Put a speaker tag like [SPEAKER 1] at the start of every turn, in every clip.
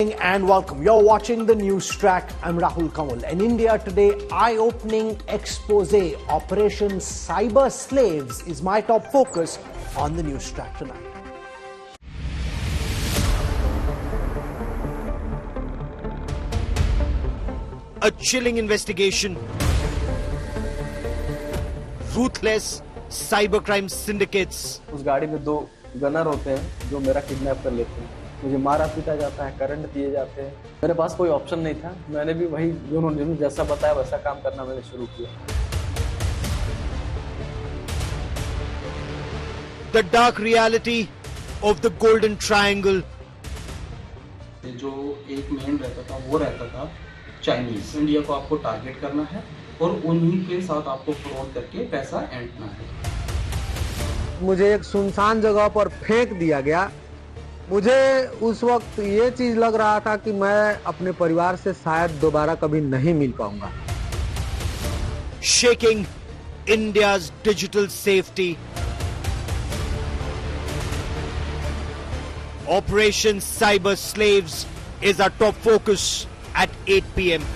[SPEAKER 1] And welcome. You're watching the news track. I'm Rahul Kanwal. In India today, eye-opening expose. Operation Cyber Slaves is my top focus on the news track tonight.
[SPEAKER 2] A chilling investigation. Ruthless cybercrime syndicates.
[SPEAKER 3] उस गाड़ी में दो gunner होते हैं जो मेरा kidnap कर लेते हैं. मुझे मारा पीटा जाता है, करंट दिए जाते हैं. मेरे पास कोई ऑप्शन नहीं था. मैंने भी वही उन्होंने जैसा बताया वैसा काम करना मैंने शुरू किया.
[SPEAKER 2] The dark reality of the Golden Triangle.
[SPEAKER 4] जो एक मेन रहता था वो रहता था चाइनीज. इंडिया को आपको टारगेट करना है और उन्हीं के साथ आपको फ्रॉड करके पैसा ऐंठना है.
[SPEAKER 5] मुझे एक सुनसान जगह पर फेंक दिया गया. मुझे उस वक्त ये चीज लग रहा था कि मैं अपने परिवार से शायद दोबारा कभी नहीं मिल पाऊंगा.
[SPEAKER 2] Shaking India's digital safety. Operation Cyber Slaves is our top focus at 8 p.m.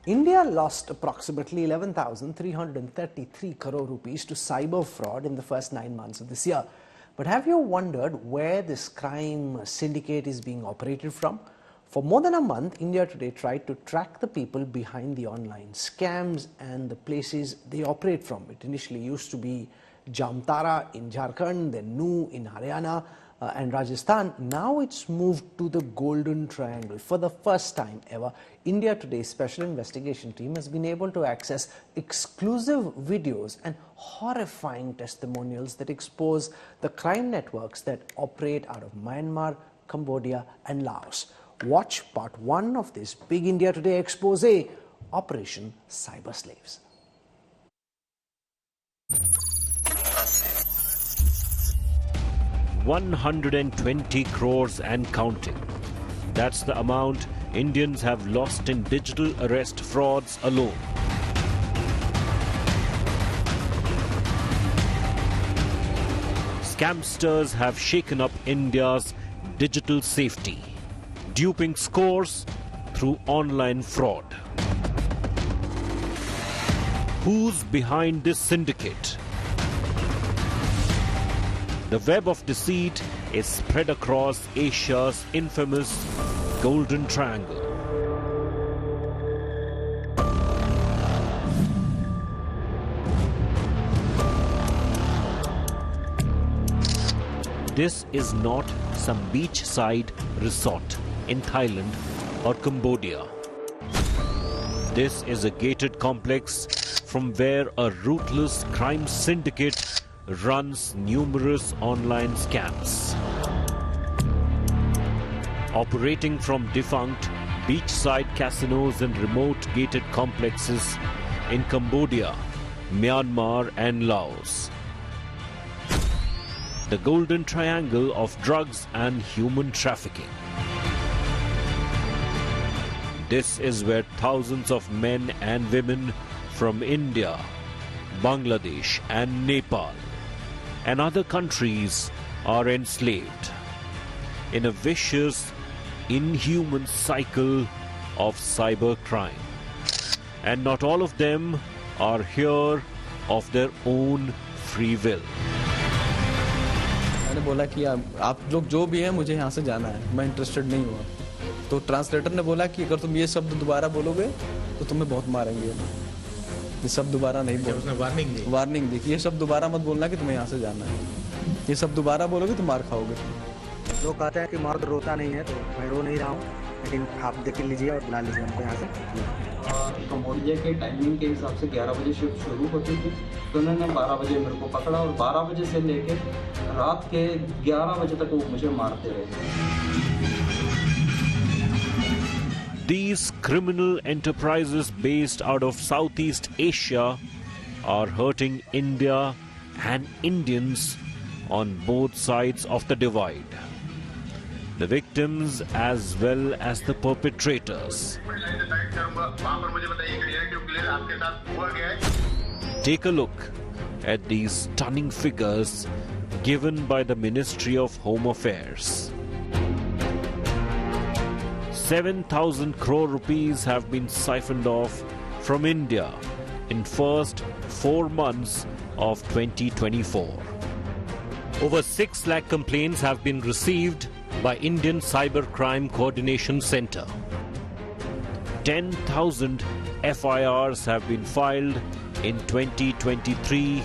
[SPEAKER 1] India lost approximately 11,333 crore rupees to cyber fraud in the first 9 months of this year. But have you wondered where this crime syndicate is being operated from? For more than a month, India Today tried to track the people behind the online scams and the places they operate from. It initially used to be Jamtara in Jharkhand, then Nu in Haryana, and Rajasthan. Now it's moved to the Golden Triangle. For the first time ever, India Today's special investigation team has been able to access exclusive videos and horrifying testimonials that expose the crime networks that operate out of Myanmar, Cambodia and Laos. Watch part 1 of this big India Today expose, Operation Cyber Slaves.
[SPEAKER 6] $120 crores and counting. That's the amount Indians have lost in digital arrest frauds alone. Scamsters have shaken up India's digital safety, duping scores through online fraud. Who's behind this syndicate? The web of deceit is spread across Asia's infamous Golden Triangle. This is not some beachside resort in Thailand or Cambodia. This is a gated complex from where a ruthless crime syndicate runs numerous online scams. Operating from defunct beachside casinos and remote gated complexes in Cambodia, Myanmar and Laos. The Golden Triangle of drugs and human trafficking. This is where thousands of men and women from India, Bangladesh and Nepal and other countries are enslaved in a vicious, inhuman cycle of cybercrime. And not all of them are here of their own free will.
[SPEAKER 3] मैंने बोला कि आप लोग जो भी हैं मुझे यहाँ से जाना है, मैं इंटरेस्टेड नहीं हुआ. तो ट्रांसलेटर ने बोला कि अगर तुम ये शब्द दोबारा बोलोगे तो तुम्हें बहुत मारेंगे. ये सब दोबारा नहीं बोल. उसने वार्निंग दी कि ये सब दोबारा मत बोलना कि तुम्हें यहाँ से जाना है. ये सब दोबारा बोलोगे तो मार खाओगे.
[SPEAKER 5] लोग कहते हैं कि मर्द रोता नहीं है, तो मैं रो नहीं रहा हूँ, लेकिन आप देख लीजिए और बुला लीजिए हमको यहाँ से.
[SPEAKER 4] कम्बोडिया के टाइमिंग के हिसाब से 11 बजे शिफ्ट शुरू होती थी, तो उन्होंने 12 बजे मेरे को पकड़ा और 12 बजे से लेके रात के 11 बजे तक वो मुझे मारते रहे.
[SPEAKER 6] These criminal enterprises based out of Southeast Asia are hurting India and Indians on both sides of the divide. The victims as well as the perpetrators. Take a look at these stunning figures given by the Ministry of Home Affairs. 7,000 crore rupees have been siphoned off from India in first 4 months of 2024. Over 6 lakh complaints have been received by Indian Cybercrime Coordination Center. 10,000 FIRs have been filed in 2023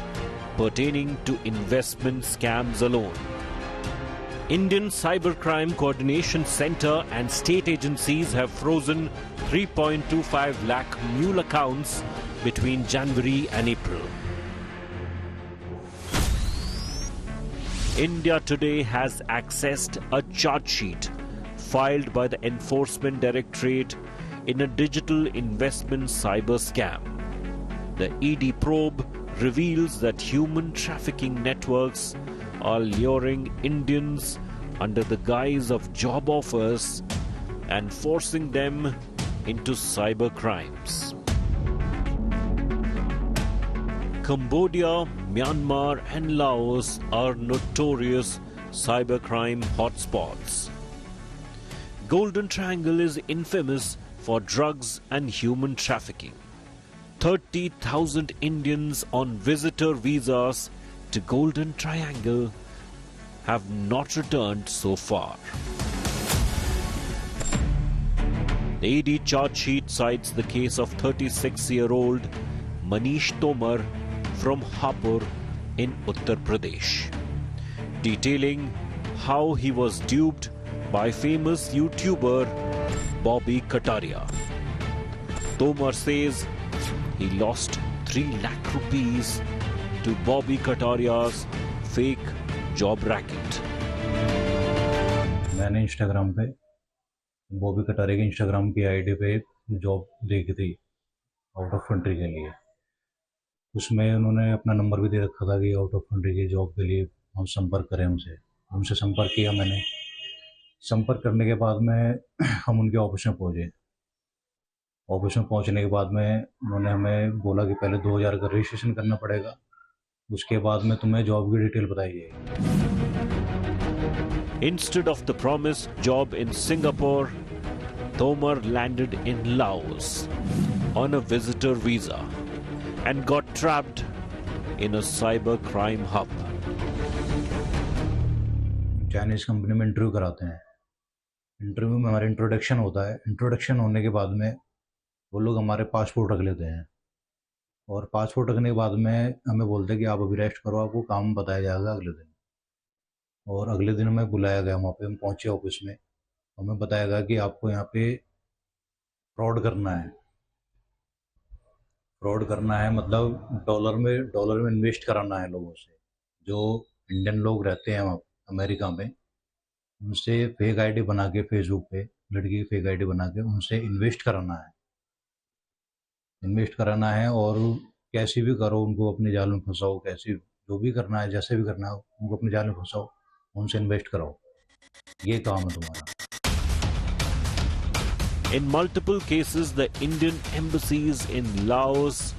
[SPEAKER 6] pertaining to investment scams alone. Indian Cybercrime Coordination Center and state agencies have frozen 3.25 lakh mule accounts between January and April. India Today has accessed a charge sheet filed by the Enforcement Directorate in a digital investment cyber scam. The ED probe reveals that human trafficking networks are luring Indians under the guise of job offers and forcing them into cyber crimes. Cambodia, Myanmar and Laos are notorious cybercrime hotspots. Golden Triangle is infamous for drugs and human trafficking. 30,000 Indians on visitor visas to Golden Triangle have not returned so far. The ED charge sheet cites the case of 36-year-old Manish Tomar from Hapur in Uttar Pradesh, detailing how he was duped by famous YouTuber Bobby Kataria. Tomar says he lost 3 lakh rupees to Bobby Kataria's fake job racket.
[SPEAKER 7] मैंने Instagram पे बॉबी कटारिया की Instagram की ID पे job देखी थी out of country के लिए। उसमें उन्होंने अपना नंबर भी दे रखा था कि आउट ऑफ कंट्री की जॉब के लिए हम संपर्क करें उनसे संपर्क किया मैंने। संपर्क करने के बाद में हम उनके ऑफिस में पहुँचे। ऑफिस में पहुँचने के बाद में उन्होंने हमें बोला कि पहले 2000 का रजिस्ट्रेशन करना पड़ेगा, उसके बाद में तुम्हें जॉब की डिटेल बताई जाएगी।
[SPEAKER 6] Instead of the promised job in Singapore, Tomar landed in Laos on a visitor visa and got trapped in a cyber crime hub.
[SPEAKER 7] Chinese company में इंटरव्यू कराते हैं। इंटरव्यू में हमारा इंट्रोडक्शन होता है। इंट्रोडक्शन होने के बाद में वो लोग हमारे पासपोर्ट रख लेते हैं और पासपोर्ट रखने के बाद में हमें बोलते हैं कि आप अभी रेस्ट करो, आपको काम बताया जाएगा अगले दिन। और अगले दिन हमें बुलाया गया, वहाँ पे हम पहुँचे ऑफिस में। हमें बताया गया कि आपको यहाँ पे फ्रॉड करना है। फ्रॉड करना है मतलब डॉलर में इन्वेस्ट कराना है लोगों से। जो इंडियन लोग रहते हैं वहाँ अमेरिका में, उनसे फेक आईडी बना के फेसबुक पे लड़की की फेक आईडी बना के उनसे इन्वेस्ट कराना है और कैसे भी करो उनको अपने जाल में फंसाओ, कैसे जो भी करना है जैसे भी करना है उनको अपने जाल में फंसाओ, उनसे इन्वेस्ट कराओ, ये काम है तुम्हारा।
[SPEAKER 6] In multiple cases, the Indian embassies in Laos,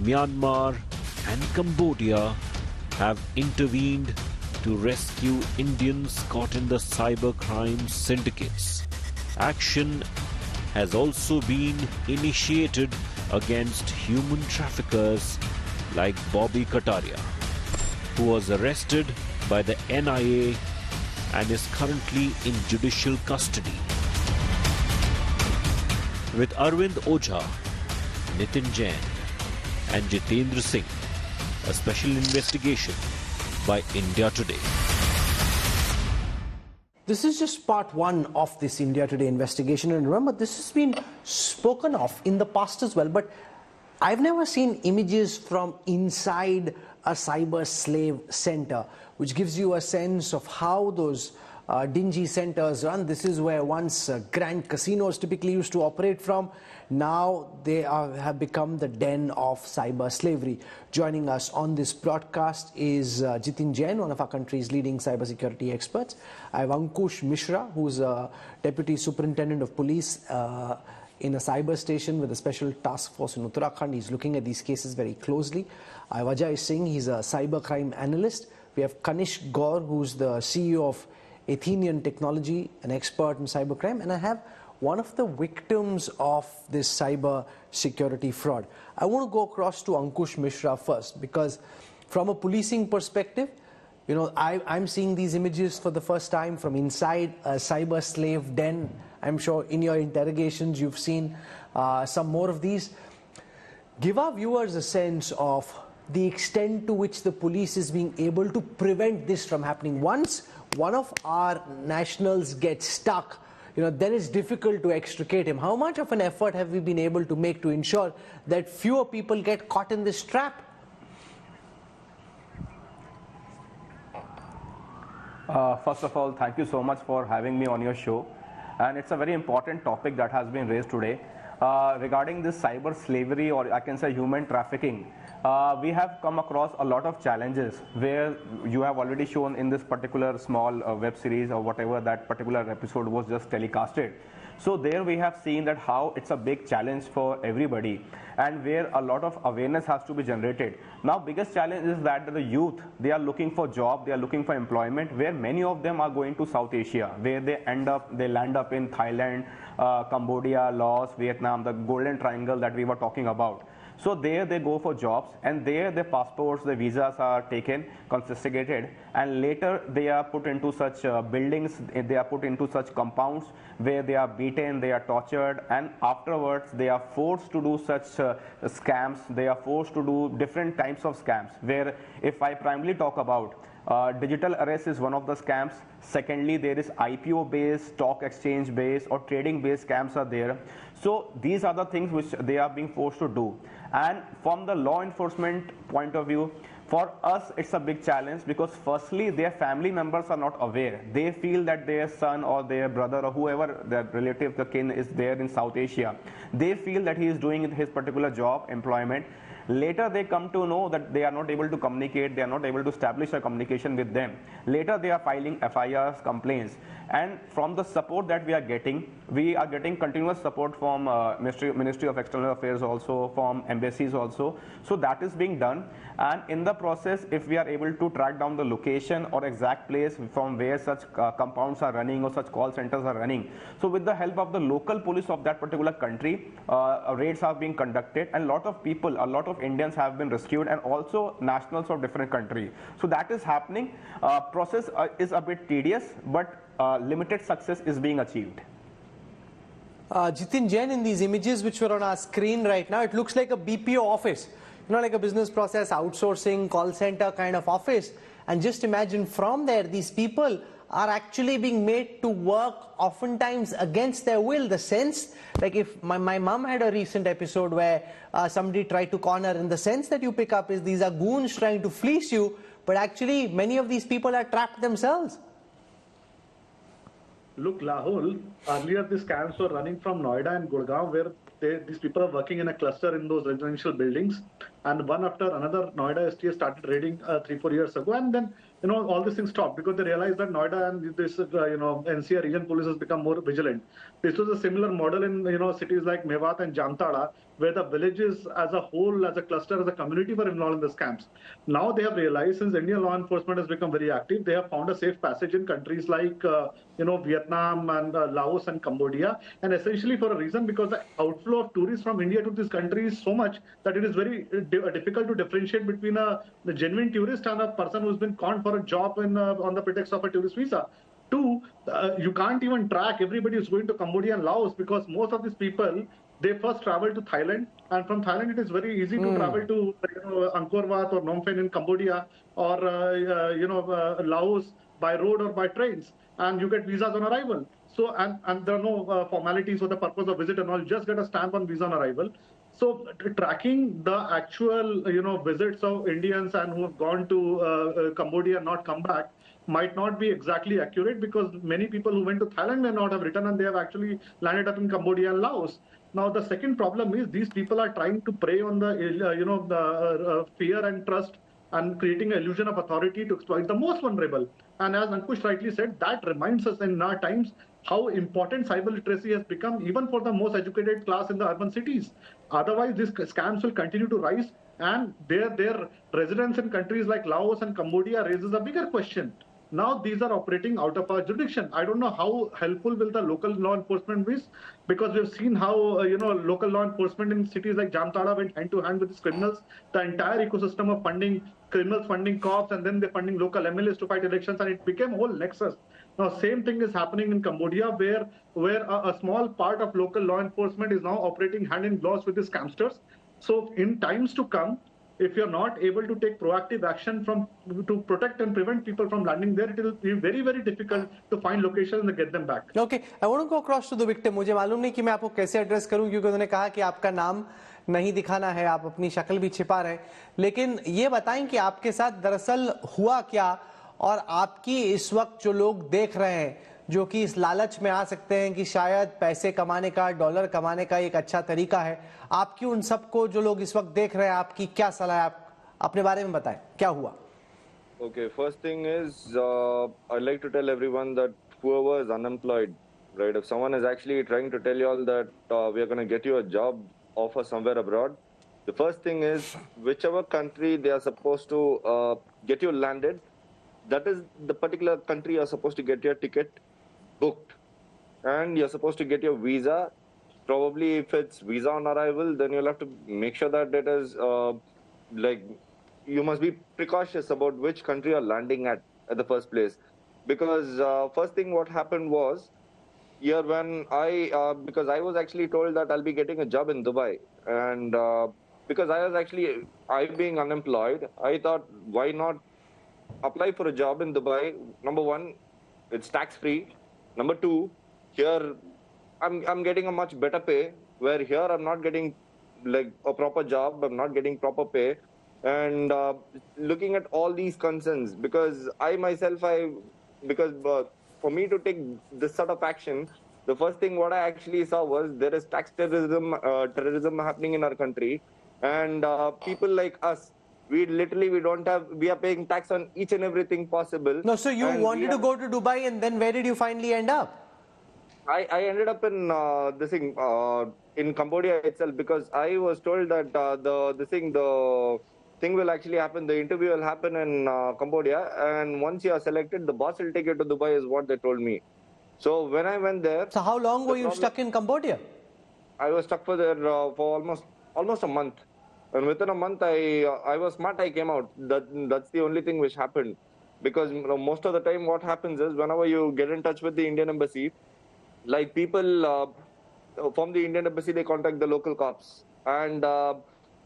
[SPEAKER 6] Myanmar and Cambodia have intervened to rescue Indians caught in the cybercrime syndicates. Action has also been initiated against human traffickers like Bobby Kataria, who was arrested by the NIA and is currently in judicial custody. With Arvind Ojha, Nitin Jain and Jitendra Singh, a special investigation by India Today.
[SPEAKER 1] This is just part one of this India Today investigation, and remember, this has been spoken of in the past as well, but I've never seen images from inside a cyber slave center, which gives you a sense of how those dingy centers run. This is where once grand casinos typically used to operate from. Now they have become the den of cyber slavery. Joining us on this broadcast is Jitin Jain, one of our country's leading cybersecurity experts. I have Ankush Mishra, who's a Deputy Superintendent of Police in a cyber station with a special task force in Uttarakhand. He's looking at these cases very closely. I have Ajay Singh, he's a cybercrime analyst We have Kanish Gaur, who's the CEO of Athenian Technology, an expert in cybercrime, and I have one of the victims of this cyber security fraud. I want to go across to Ankush Mishra first, because from a policing perspective, you know, I'm seeing these images for the first time from inside a cyber slave den. I'm sure in your interrogations you've seen some more of these. Give our viewers a sense of the extent to which the police is being able to prevent this from happening. Once one of our nationals gets stuck, you know, then it's difficult to extricate him. How much of an effort have we been able to make to ensure that fewer people get caught in this trap?
[SPEAKER 8] First of all, thank you so much for having me on your show. And it's a very important topic that has been raised today. Regarding this cyber slavery, or I can say human trafficking, we have come across a lot of challenges where you have already shown in this particular small web series or whatever that particular episode was just telecasted. So there we have seen that how it's a big challenge for everybody, and where a lot of awareness has to be generated. Now biggest challenge is that the youth, they are looking for job, they are looking for employment, where many of them are going to South Asia, where they land up in Thailand, Cambodia, Laos, Vietnam, the golden triangle that we were talking about. So there they go for jobs, and there their passports, their visas are taken, confiscated, and later they are put into such buildings, they are put into such compounds where they are beaten, they are tortured, and afterwards they are forced to do such scams. They are forced to do different types of scams, where if I primarily talk about digital arrest is one of the scams. Secondly, there is IPO based, stock exchange based, or trading based scams are there. So these are the things which they are being forced to do. And from the law enforcement point of view, for us it's a big challenge, because firstly their family members are not aware. They feel that their son or their brother or whoever their relative, the kin is there in South Asia, they feel that he is doing his particular job, employment. Later they come to know that they are not able to communicate, they are not able to establish a communication with them. Later they are filing FIRs, complaints. And from the support that we are getting continuous support from Ministry of External Affairs, also from embassies also. So that is being done. And in the process, if we are able to track down the location or exact place from where such compounds are running or such call centers are running, so with the help of the local police of that particular country, raids are being conducted, and a lot of people, a lot of Indians have been rescued, and also nationals of different countries. So that is happening. Process is a bit tedious, but limited success is being achieved.
[SPEAKER 1] Jitin Jain, in these images which were on our screen right now, it looks like a BPO office, you know, like a business process outsourcing call center kind of office. And just imagine, from there these people are actually being made to work oftentimes against their will. The sense, like if my mom had a recent episode where somebody tried to corner, and the sense that you pick up is these are goons trying to fleece you, but actually many of these people are trapped themselves.
[SPEAKER 9] Look, Rahul, earlier these scams were running from Noida and Gurgaon, where these people are working in a cluster in those residential buildings, and one after another Noida STS started raiding 3-4 years ago, and then all these things stopped because they realized that Noida and this NCR region police has become more vigilant. This was a similar model in cities like Mewat and Jamtara, where the villages as a whole, as a cluster, as a community were involved in the scams. Now they have realized, since Indian law enforcement has become very active, they have found a safe passage in countries like Vietnam and Laos and Cambodia, and essentially for a reason, because the outflow of tourists from India to these countries is so much that it is very difficult to differentiate between a genuine tourist and a person who's been conned for a job on the pretext of a tourist visa. Two, you can't even track everybody who's going to Cambodia and Laos, because most of these people, they first travel to Thailand, and from Thailand it is very easy to travel to Angkor Wat or Phnom Penh in Cambodia, or Laos by road or by trains, and you get visas on arrival. So and there are no formalities for the purpose of visit and all. You just get a stamp on visa on arrival. So tracking the actual visits of Indians and who have gone to Cambodia and not come back might not be exactly accurate, because many people who went to Thailand may not have returned, and they have actually landed up in Cambodia and Laos. Now the second problem is these people are trying to prey on the fear and trust, and creating an illusion of authority to exploit the most vulnerable. And as Ankush rightly said, that reminds us in our times how important cyber literacy has become, even for the most educated class in the urban cities. Otherwise, these scams will continue to rise, and their residence in countries like Laos and Cambodia raises a bigger question. Now these are operating out of our jurisdiction. I don't know how helpful will the local law enforcement be, because we've seen how local law enforcement in cities like Jamtara went hand to hand with these criminals. The entire ecosystem of funding criminals, funding cops, and then they're funding local MLAs to fight elections, and it became a whole nexus. Now same thing is happening in Cambodia, where a small part of local law enforcement is now operating hand in glove with these scamsters. So in times to come, if you're not able to take proactive action to protect and prevent people from landing there, it will be very, very difficult to find locations and get them back.
[SPEAKER 1] Okay, I want to go across to the victim. मुझे मालूम नहीं कि मैं आपको कैसे address करूं, क्योंकि उन्होंने कहा कि आपका नाम नहीं दिखाना है, आप अपनी शक्ल भी छिपा रहे हैं, लेकिन ये बताएं कि आपके साथ दरअसल हुआ क्या, और आपकी इस वक्त जो लोग देख रहे हैं, जो कि इस लालच में आ सकते हैं कि शायद पैसे कमाने का, डॉलर कमाने का एक अच्छा तरीका है, आपकी उन सबको जो लोग इस वक्त देख रहे हैं, आपकी क्या सलाह है? आप अपने बारे में बताएं, क्या हुआ?
[SPEAKER 10] Okay, first thing is, I'd like to tell everyone that whoever is unemployed, right, if someone is actually trying to tell you all that we are going to get you a job offer somewhere abroad, the first thing is, whichever country they are supposed to get you landed, that is the particular country you're supposed to get your ticket booked, and you're supposed to get your visa. Probably if it's visa on arrival, then you'll have to make sure that it is you must be precautious about which country you're landing at the first place, because first thing what happened was, here when because I was actually told that I'll be getting a job in Dubai, and because I being unemployed, I thought, why not apply for a job in Dubai? Number one, it's tax free. Number two, here I'm getting a much better pay, where here I'm not getting like a proper job, I'm not getting proper pay. And looking at all these concerns, because because for me to take this sort of action, the first thing what I actually saw was there is tax terrorism happening in our country, and people like us, we are paying tax on each and everything possible.
[SPEAKER 1] No, so you wanted to go to Dubai, and then where did you finally end up?
[SPEAKER 10] I ended up in in Cambodia itself, because I was told that the thing will actually happen, the interview will happen in Cambodia, and once you are selected, the boss will take you to Dubai, is what they told me. So when I went there...
[SPEAKER 1] So how long were you stuck in Cambodia?
[SPEAKER 10] I was stuck for there for almost a month. And within a month, I was smart, I came out. That's the only thing which happened. Because most of the time what happens is, whenever you get in touch with the Indian embassy, like people from the Indian embassy, they contact the local cops. And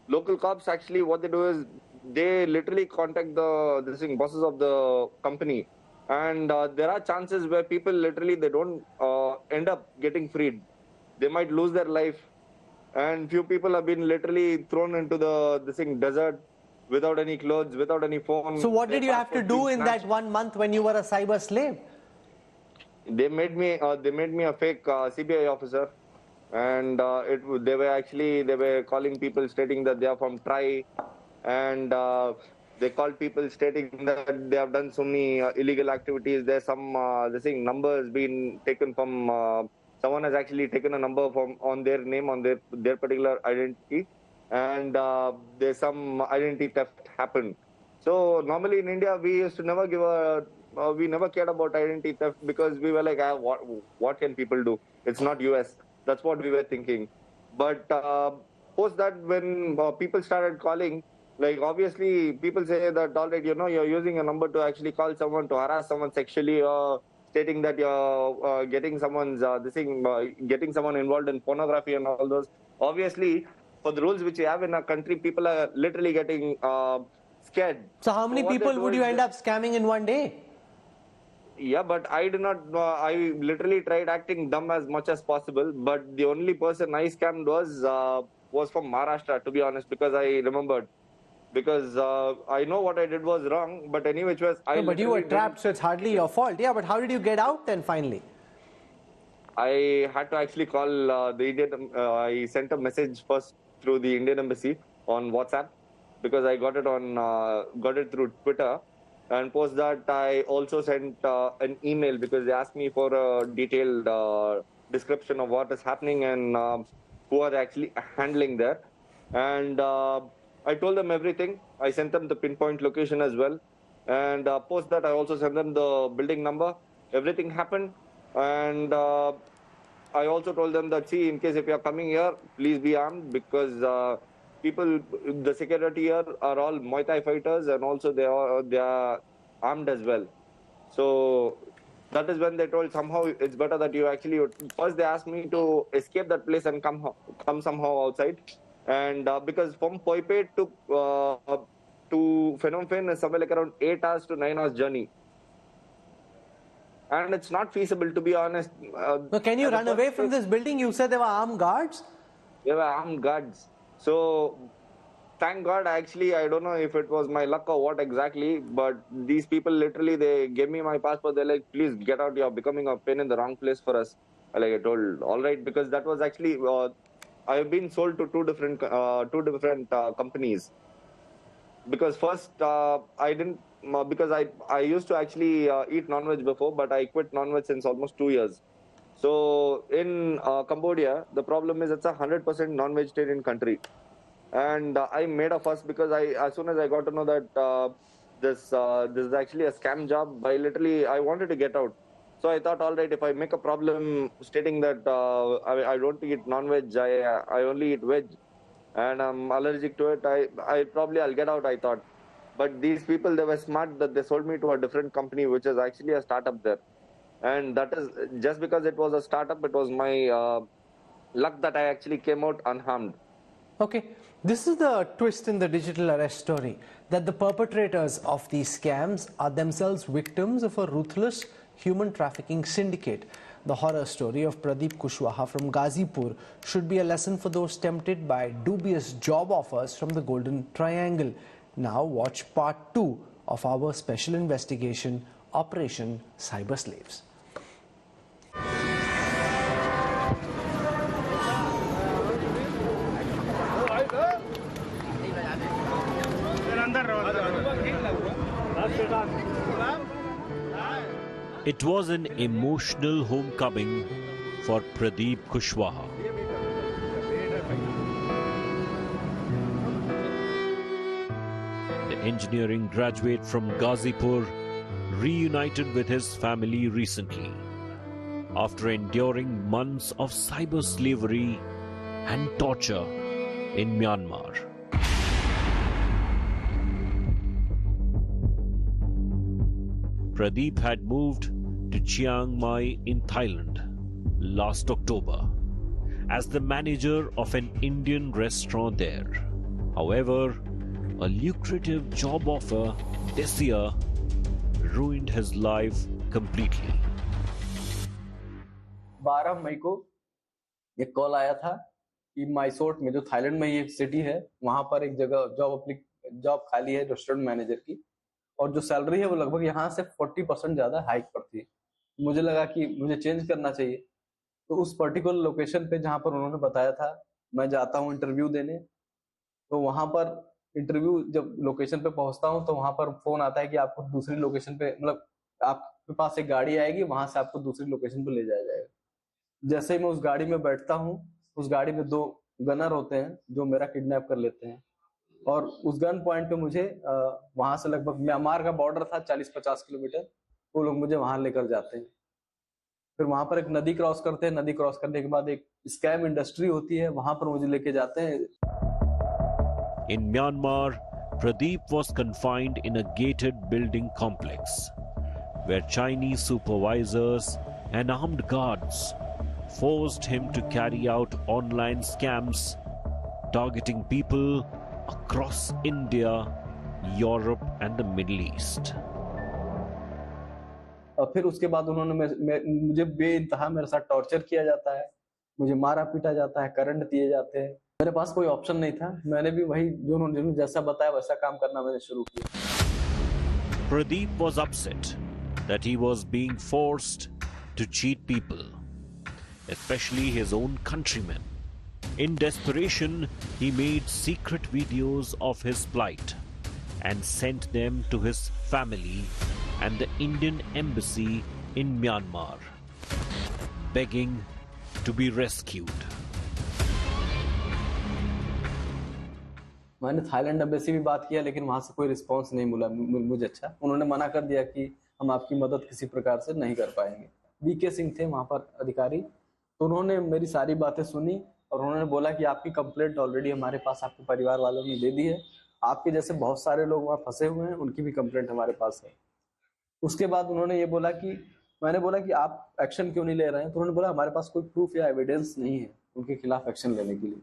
[SPEAKER 10] local cops, actually what they do is, they literally contact the bosses of the company. And there are chances where people literally, they don't end up getting freed. They might lose their life. And few people have been literally thrown into the desert without any clothes, without any phone.
[SPEAKER 1] So what did you have to do in that 1 month when you were a cyber slave?
[SPEAKER 10] They made me a fake CBI officer, and they were calling people stating that they are from TRI, and they called people stating that they have done so many illegal activities. There's some numbers being taken from. Someone has actually taken a number on their name, on their particular identity, and there's some identity theft happened. So normally in India, we used to never we never cared about identity theft, because we were like, what can people do? It's not US. That's what we were thinking. But post that, when people started calling, like obviously people say that, all right, you're using a number to actually call someone, to harass someone sexually, stating that you're getting someone's getting someone involved in pornography and all those. Obviously, for the rules which we have in our country, people are literally getting scared.
[SPEAKER 1] So how many people would you end up scamming in one day?
[SPEAKER 10] Yeah, but I did not. I literally tried acting dumb as much as possible. But the only person I scammed was from Maharashtra, to be honest, because I remembered. Because I know what I did was wrong, but anyway, it was...
[SPEAKER 1] but you were trapped, so it's hardly your fault. Yeah, but how did you get out then finally?
[SPEAKER 10] I had to actually call the Indian... I sent a message first through the Indian embassy on WhatsApp, because I got it through Twitter. And post that, I also sent an email, because they asked me for a detailed description of what is happening and who are actually handling there. And I told them everything. I sent them the pinpoint location as well. And post that, I also sent them the building number. Everything happened. And I also told them that, see, in case if you are coming here, please be armed, because the security here are all Muay Thai fighters, and also they are armed as well. So that is when they told somehow it's better that you actually, first they asked me to escape that place and come somehow outside. And because from Poipet to Phnom Penh is somewhere like around 8 hours to 9 hours journey. And it's not feasible, to be honest.
[SPEAKER 1] So can you run away from this building? You said there were armed guards?
[SPEAKER 10] There were armed guards. So thank God, actually, I don't know if it was my luck or what exactly, but these people literally, they gave me my passport. They're like, please get out, you're becoming a pain in the wrong place for us. Like I told, all right, because that was actually, I've been sold to two different companies. Because first, I didn't, because I used to actually eat non-veg before, but I quit non-veg since almost 2 years. So in Cambodia, the problem is it's a 100% non-vegetarian country. And I made a fuss because as soon as I got to know that this is actually a scam job, I wanted to get out. So I thought, all right, if I make a problem stating that I don't eat non-veg, I only eat veg, and I'm allergic to it, I'll get out, I thought. But these people, they were smart that they sold me to a different company, which is actually a startup there. And that is just because it was a startup, it was my luck that I actually came out unharmed.
[SPEAKER 1] Okay, this is the twist in the digital arrest story, that the perpetrators of these scams are themselves victims of a ruthless human trafficking syndicate. The horror story of Pradeep Kushwaha from Ghazipur should be a lesson for those tempted by dubious job offers from the Golden Triangle. Now watch part 2 of our special investigation, Operation Cyber Slaves.
[SPEAKER 6] It was an emotional homecoming for Pradeep Kushwaha. The engineering graduate from Ghazipur reunited with his family recently after enduring months of cyber slavery and torture in Myanmar. Pradeep had moved to Chiang Mai in Thailand last October as the manager of an Indian restaurant there. However, a lucrative job offer this year ruined his life completely.
[SPEAKER 3] 12 मई को एक call आया था कि माइसोट में, जो Thailand में ही एक city है, वहां पर एक जगह जॉब खाली है रेस्टोरेंट मैनेजर की, और जो सैलरी है वो लगभग यहाँ से 40% ज्यादा हाइक पर थी। मुझे लगा कि मुझे चेंज करना चाहिए, तो उस पर्टिकुलर लोकेशन पे जहां पर उन्होंने बताया था, मैं जाता हूँ इंटरव्यू देने। तो वहां पर इंटरव्यू जब लोकेशन पे पहुंचता हूँ, तो वहां पर फोन आता है कि आपको दूसरी लोकेशन पे, मतलब आपके पास एक गाड़ी आएगी, वहां से आपको दूसरी लोकेशन पे ले जाया जाएगा। जैसे ही मैं उस गाड़ी में बैठता हूँ, उस गाड़ी में 2 गनर होते हैं जो मेरा किडनैप कर लेते हैं, और उस गन पॉइंट पे मुझे वहां से लगभग म्यांमार का बॉर्डर था 40-50 किलोमीटर, वो लोग मुझे वहां लेकर जाते हैं। फिर वहां पर एक नदी क्रॉस करते हैं, नदी क्रॉस करने के बाद एक स्कैम इंडस्ट्री होती है, वहां पर मुझे लेके जाते हैं।
[SPEAKER 6] In Myanmar, Pradeep was confined in a gated building complex where Chinese supervisors and armed guards forced him to carry out online scams targeting people across India, Europe and the Middle East.
[SPEAKER 3] और फिर उसके बाद उन्होंने मुझे बेइंतहा मेरे साथ torture किया जाता है, मुझे मारा पीटा जाता है, करंट दिए जाते हैं। मेरे पास कोई ऑप्शन नहीं था, मैंने भी वही जो उन्होंने जैसा बताया वैसा काम करना मैंने शुरू किया।
[SPEAKER 6] Pradeep was upset that he was being forced to cheat people, especially his own countrymen. In desperation, he made secret videos of his plight and sent them to his family and the Indian embassy in Myanmar, begging to be rescued.
[SPEAKER 3] मैंने Thailand embassy भी बात किया, लेकिन वहां से कोई response नहीं मिला मुझे। अच्छा, उन्होंने मना कर दिया कि हम आपकी मदद किसी प्रकार से नहीं कर पाएंगे। बीके सिंह थे वहां पर अधिकारी, तो उन्होंने मेरी सारी बातें सुनी और उन्होंने बोला कि आपकी कंप्लेंट ऑलरेडी हमारे पास आपके परिवार वालों ने दे दी है, आपके जैसे बहुत सारे लोग वहाँ फंसे हुए हैं, उनकी भी कंप्लेंट हमारे पास है। उसके बाद उन्होंने ये बोला कि, मैंने बोला कि आप एक्शन क्यों नहीं ले रहे हैं, तो उन्होंने बोला हमारे पास कोई प्रूफ या एविडेंस नहीं है उनके खिलाफ एक्शन लेने के लिए।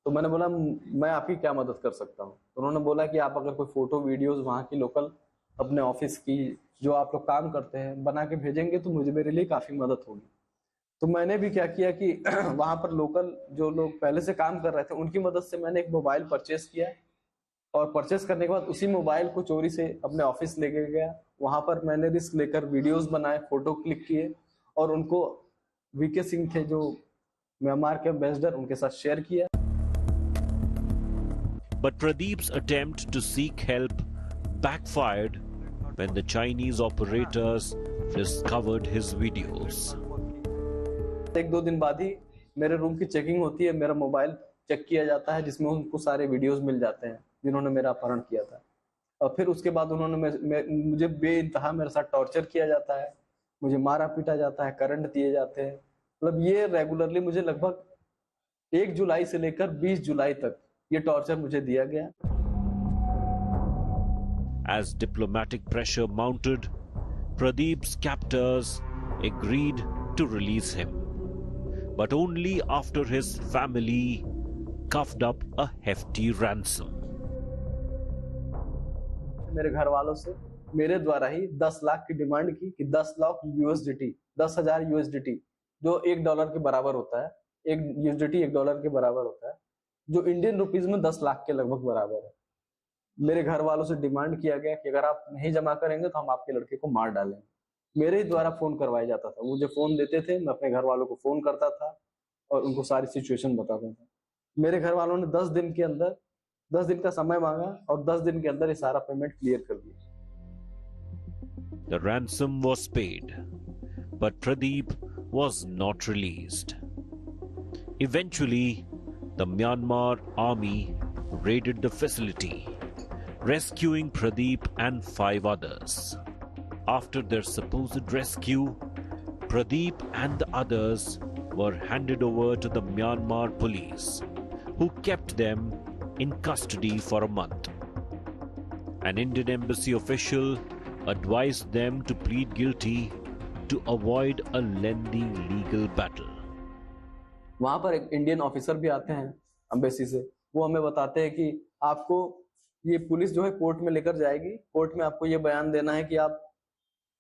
[SPEAKER 3] तो मैंने बोला मैं आपकी क्या मदद कर सकता हूँ। तो उन्होंने बोला कि आप अगर कोई फोटो वीडियोस वहाँ की लोकल अपने ऑफिस की जो आप लोग काम करते हैं बना के भेजेंगे तो मुझे मेरे लिए काफ़ी मदद होगी। तो मैंने भी क्या किया कि वहाँ पर लोकल जो लोग पहले से काम कर रहे थे उनकी मदद से मैंने एक मोबाइल परचेस किया, और परचेस करने के बाद उसी मोबाइल को चोरी से अपने ऑफिस लेके गया। वहाँ पर मैंने रिस्क लेकर वीडियोस बनाए, फोटो क्लिक किए और उनको वीके सिंह थे जो म्यांमार के एम्बेसडर, उनके साथ शेयर किया।
[SPEAKER 6] But Pradeep's attempt to seek help backfired when the Chinese operators discovered his videos.
[SPEAKER 3] 1-2 दिन बाद ही मेरे रूम की चेकिंग होती है, मेरा मोबाइल चेक किया जाता है जिसमें उनको सारे वीडियोस मिल जाते हैं जिन्होंने मेरा अपहरण किया था। और फिर उसके बाद उन्होंने मुझे बेइंतहा मेरे साथ टॉर्चर किया जाता है, मुझे मारा पीटा जाता है, करंट दिए जाते हैं। मतलब ये रेगुलरली मुझे लगभग 1 जुलाई से लेकर 20 जुलाई तक ये टॉर्चर मुझे दिया गया।
[SPEAKER 6] As diplomatic pressure mounted, Pradeep's captors agreed to release him, but only after his family coughed up a hefty ransom.
[SPEAKER 3] मेरे घर वालों से मेरे द्वारा ही 10 लाख की डिमांड की कि 10 लाख यूएसडीटी, 10,000 यूएसडीटी जो $1 के बराबर होता है, एक यूएसडीटी $1 के बराबर होता है, जो इंडियन रुपीज में 10 लाख के लगभग बराबर है। मेरे घर वालों से डिमांड किया गया कि अगर आप नहीं जमा करेंगे तो हम आपके लड़के को मार डालेंगे। मेरे ही द्वारा फोन करवाया जाता था, मुझे फोन देते थे, मैं अपने घर वालों को फोन करता था और उनको सारी सिचुएशन बताता था। मेरे घर वालों ने 10 दिन के अंदर 10 दिन का समय मांगा और 10 दिन के अंदर ये सारा पेमेंट क्लियर कर दिया।
[SPEAKER 6] The ransom was paid, but Pradeep was not released. Eventually, the Myanmar army raided the facility, rescuing Pradeep and 5 others. After their supposed rescue, Pradeep and the others were handed over to the Myanmar police, who kept them in custody for a month. An Indian embassy official advised them to plead guilty to avoid a lengthy legal battle.
[SPEAKER 3] वहां पर एक Indian officer भी आते हैं embassy से, वो हमें बताते हैं कि आपको ये पुलिस जो है कोर्ट में लेकर जाएगी, कोर्ट में आपको ये बयान देना है कि आप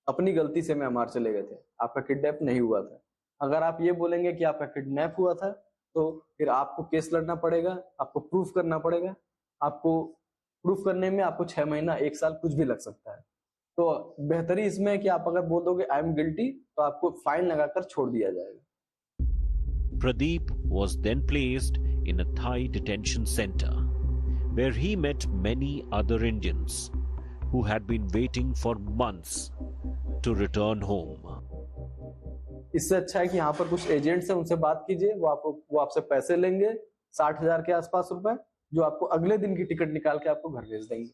[SPEAKER 3] अपनी गलती से म्यांमार चले गए थे, आपका किडनैप नहीं हुआ था। अगर आप ये बोलेंगे कि आपका किडनैप हुआ था तो फिर आपको केस लड़ना पड़ेगा, आपको प्रूफ करना पड़ेगा, आपको प्रूफ करने में आपको 6 महीना 1 साल कुछ भी लग सकता है। तो बेहतरी इसमें है कि आप अगर बोल दोगे आई एम गिल्टी तो आपको फाइन लगाकर छोड़ दिया जाएगा।
[SPEAKER 6] Pradeep was then placed in a Thai detention center, where he met many other Indians who had been waiting for months to return home.
[SPEAKER 3] इससे अच्छा है कि यहाँ पर कुछ एजेंट्स हैं, उनसे बात कीजिए, वो आपसे पैसे लेंगे 60,000 के आसपास रुपए, जो आपको अगले दिन की टिकट निकाल के आपको घर भेज देंगे।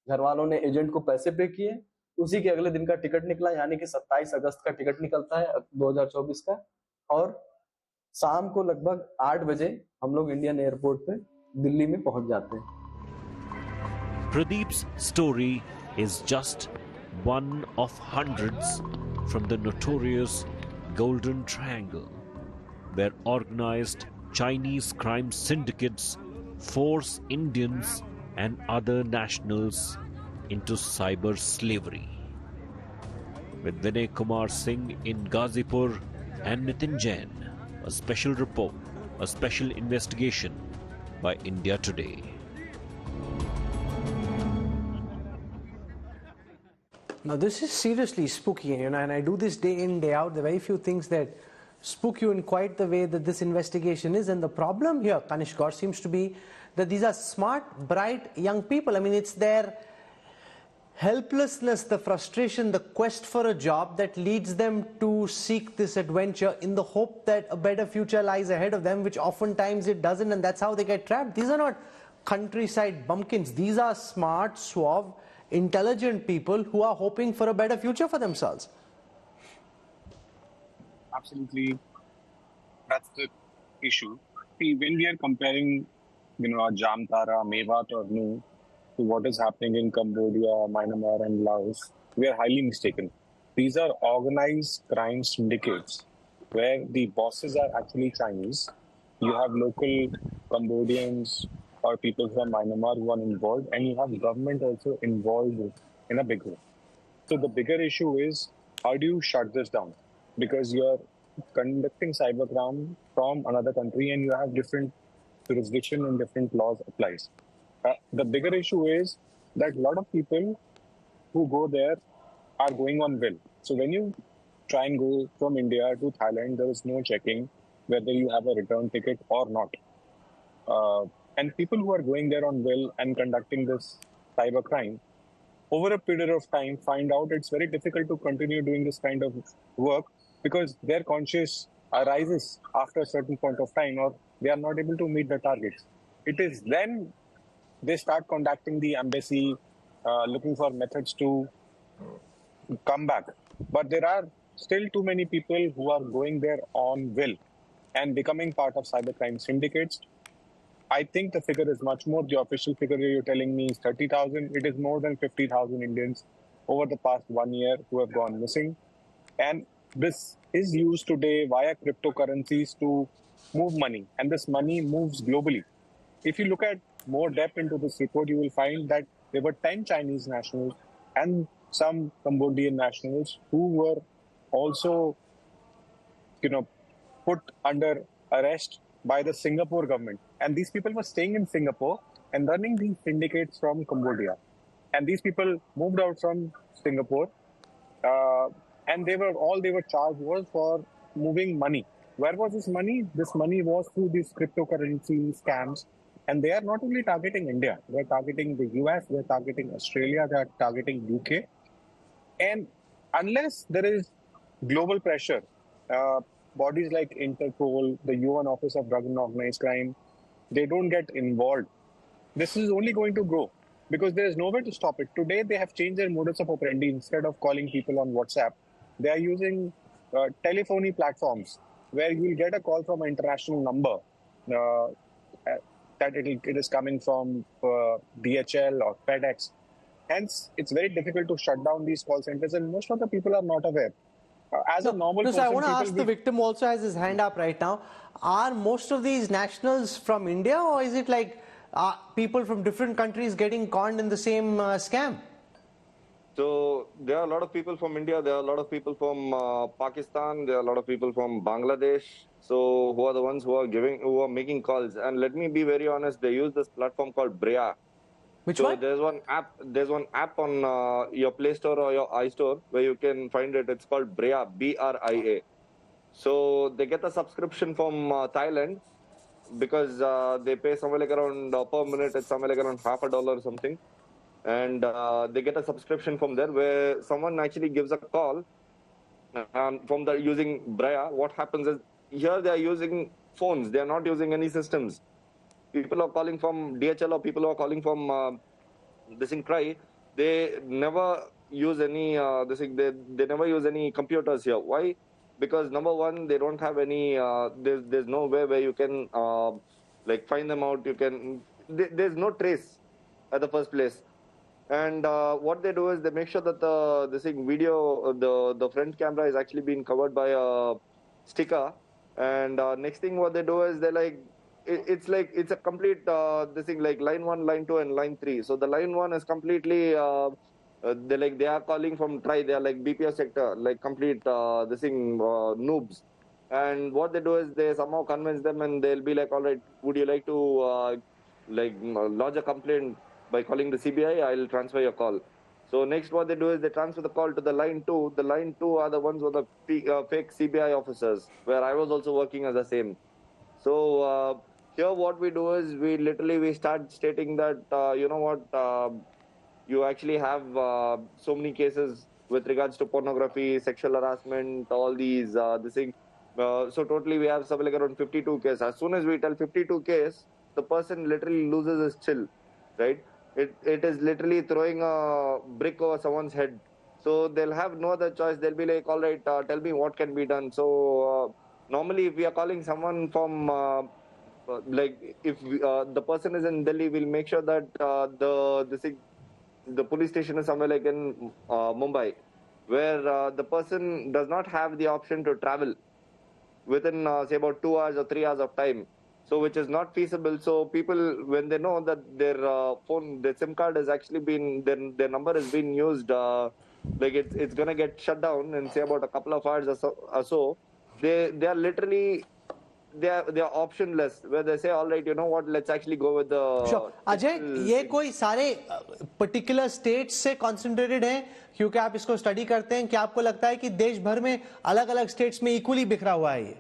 [SPEAKER 3] घर वालों ने एजेंट को पैसे पे किए, उसी के अगले दिन का टिकट निकला, यानी कि 27 अगस्त का टिकट निकलता है 2024 का, और शाम को लगभग 8 बजे हम लोग इंडियन एयरपोर्ट पे दिल्ली में पहुंच जाते हैं।
[SPEAKER 6] Pradeep's story is just one of hundreds from the notorious Golden Triangle, where organized Chinese crime syndicates force Indians and other nationals into cyber slavery. With Vinay Kumar Singh in Gazipur and Nitin Jain, a special report, a special investigation by India Today.
[SPEAKER 1] Now this is seriously spooky, and I do this day in, day out. There are very few things that spook you in quite the way that this investigation is. And the problem here, Kanishkar, seems to be that these are smart, bright young people. I mean, it's their helplessness, the frustration, the quest for a job that leads them to seek this adventure in the hope that a better future lies ahead of them, which oftentimes it doesn't, and that's how they get trapped. These are not countryside bumpkins. These are smart, suave, intelligent people who are hoping for a better future for themselves.
[SPEAKER 11] Absolutely, that's the issue. See, when we are comparing, Jamtara, Mewat or Nu to what is happening in Cambodia, Myanmar and Laos, we are highly mistaken. These are organized crime syndicates where the bosses are actually Chinese. You have local Cambodians or people from Myanmar who are involved, and you have government also involved in a big way. So the bigger issue is, how do you shut this down? Because you're conducting cybercrime from another country and you have different jurisdiction and different laws applies. The bigger issue is that a lot of people who go there are going on will. So when you try and go from India to Thailand, there is no checking whether you have a return ticket or not. And people who are going there on will and conducting this cybercrime, over a period of time, find out it's very difficult to continue doing this kind of work because their conscience arises after a certain point of time, or they are not able to meet the targets. It is then they start contacting the embassy, looking for methods to come back. But there are still too many people who are going there on will and becoming part of cybercrime syndicates. I think the figure is much more. The official figure you're telling me is 30,000. It is more than 50,000 Indians over the past 1 year who have gone missing. And this is used today via cryptocurrencies to move money. And this money moves globally. If you look at more depth into this report, you will find that there were 10 Chinese nationals and some Cambodian nationals who were also, put under arrest by the Singapore government. And these people were staying in Singapore and running these syndicates from Cambodia. And these people moved out from Singapore and they were charged was for moving money. Where was this money? This money was through these cryptocurrency scams. And they are not only targeting India, they're targeting the US, they're targeting Australia, they're targeting UK. And unless there is global pressure, bodies like Interpol, the UN Office of Drug and Organized Crime, they don't get involved. This is only going to grow because there is nowhere to stop it. Today, they have changed their modus of operandi. Instead of calling people on WhatsApp, they are using telephony platforms where you will get a call from an international number that it is coming from DHL or FedEx. Hence, it's very difficult to shut down these call centers, and most of the people are not aware. As a normal person,
[SPEAKER 1] I want to ask the victim also has his hand up right now. Are most of these nationals from India, or is it like people from different countries getting conned in the same scam?
[SPEAKER 10] So there are a lot of people from India, there are a lot of people from Pakistan, there are a lot of people from Bangladesh. So who are the ones who are making calls? And let me be very honest, they use this platform called Brea.
[SPEAKER 1] Which one?
[SPEAKER 10] There's one app on your Play Store or your iStore where you can find it. It's called Brea, B-R-I-A. So they get a subscription from Thailand because they pay somewhere like around per minute, it's somewhere like around $50 or something. And they get a subscription from there where someone actually gives a call from using Brea. What happens is here they are using phones. They are not using any systems. People are calling from DHL or people are calling from this thing Cry. They never use any they never use any computers here. Why? Because number one, they don't have any. There's no way where you can like find them out. There's no trace at the first place. And what they do is they make sure that the front camera is actually being covered by a sticker. And next thing what they do is they like. It's a complete like line 1, line 2, and line 3. So the line 1 is completely they are calling from Try. They are like BPO sector, like complete noobs. And what they do is they somehow convince them, and they'll be like, all right, would you like to lodge a complaint by calling the CBI? I'll transfer your call. So next what they do is they transfer the call to the line 2. The line 2 are the ones who are the fake CBI officers, where I was also working as the same. So here what we do is we start stating that, you actually have so many cases with regards to pornography, sexual harassment, all these, this thing. So totally we have something like around 52 cases. As soon as we tell 52 cases, the person literally loses his chill, right? It is literally throwing a brick over someone's head. So they'll have no other choice. They'll be like, all right, tell me what can be done. So normally, if we are calling someone from like if the person is in Delhi, we'll make sure that the police station is somewhere like in Mumbai, where the person does not have the option to travel within say about 2 hours or 3 hours of time. So which is not feasible. So people, when they know that their their SIM card has actually been, their number has been used, like it's gonna get shut down in say about a couple of hours or so. They are literally they are optionless, where they say, all right, you know what, let's actually go with the
[SPEAKER 1] Sure. Ajay, ये कोई सारे particular state से concentrated हैं, क्योंकि आप इसको study करते हैं, क्या आपको लगता है कि देश भर में अलग अलग स्टेट्स में इक्वली बिखरा हुआ है ये?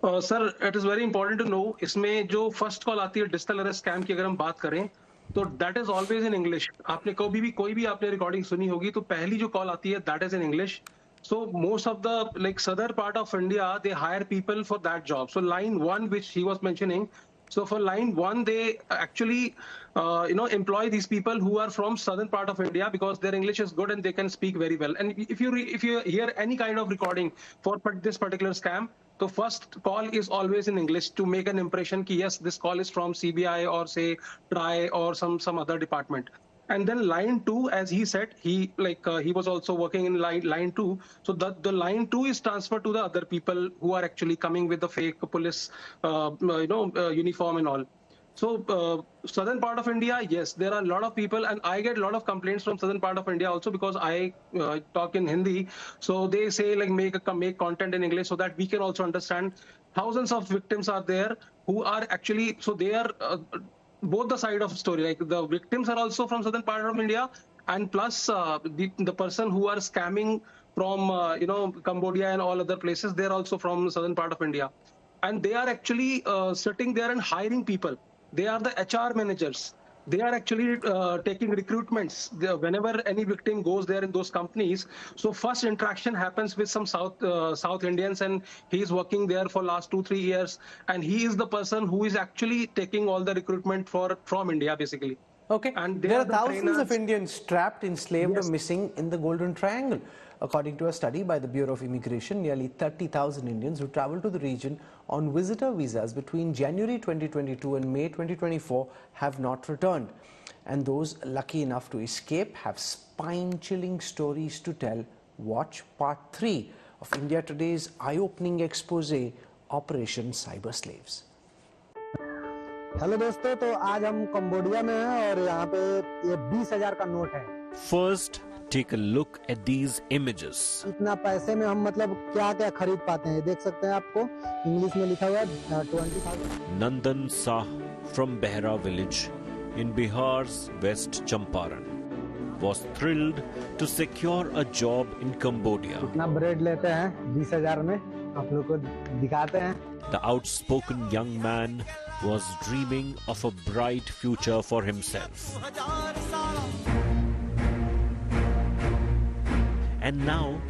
[SPEAKER 12] Sir, it is very important to know, इसमें जो फर्स्ट कॉल आती है डिजिटल अरेस्ट स्कैम की, अगर हम बात करें तो that is always in English. आपने कभी भी कोई भी आपने रिकॉर्डिंग सुनी होगी तो पहली जो कॉल आती है that is in English. So most of the like southern part of India, they hire people for that job. So line 1, which he was mentioning, so for line 1, they actually employ these people who are from southern part of India because their English is good and they can speak very well. And if you hear any kind of recording for this particular scam, the first call is always in English to make an impression कि yes, this call is from CBI or say TRI or some other department. And then line 2, as he said, he was also working in line 2. So the line 2 is transferred to the other people who are actually coming with the fake police, uniform and all. So southern part of India, yes, there are a lot of people, and I get a lot of complaints from southern part of India also because I talk in Hindi. So they say like make content in English so that we can also understand. Thousands of victims are there who are actually, so they are both the side of the story. Like the victims are also from southern part of India, and plus the person who are scamming from Cambodia and all other places, they're also from southern part of India, and they are actually sitting there and hiring people. They are the HR managers. They are actually taking recruitments whenever any victim goes there in those companies. So first interaction happens with some South Indians, and he is working there for last 2-3 years, and he is the person who is actually taking all the recruitment from India basically.
[SPEAKER 1] Okay.
[SPEAKER 12] And
[SPEAKER 1] there are thousands of Indians trapped, enslaved,
[SPEAKER 12] Yes.
[SPEAKER 1] or missing in the Golden Triangle. According to a study by the Bureau of Immigration, nearly 30,000 Indians who traveled to the region on visitor visas between January 2022 and May 2024 have not returned. And those lucky enough to escape have spine-chilling stories to tell. Watch part 3 of India Today's eye-opening expose, Operation Cyber Slaves.
[SPEAKER 5] Hello दोस्तों, तो आज हम Cambodia में हैं और यहाँ पे ये 20,000 का नोट है.
[SPEAKER 6] First, take a look at these images.
[SPEAKER 5] इतना पैसे में हम मतलब क्या क्या खरीद पाते हैं, देख सकते हैं. आपको इंग्लिश में लिखा हुआ है 20,000.
[SPEAKER 6] Nandan Sah from Behra village in Bihar's West Champaran was thrilled to secure a job in Cambodia.
[SPEAKER 5] इतना ब्रेड लेते हैं 20,000 में, आप लोग को दिखाते हैं.
[SPEAKER 6] The outspoken young man was dreaming of a bright future for himself. And now,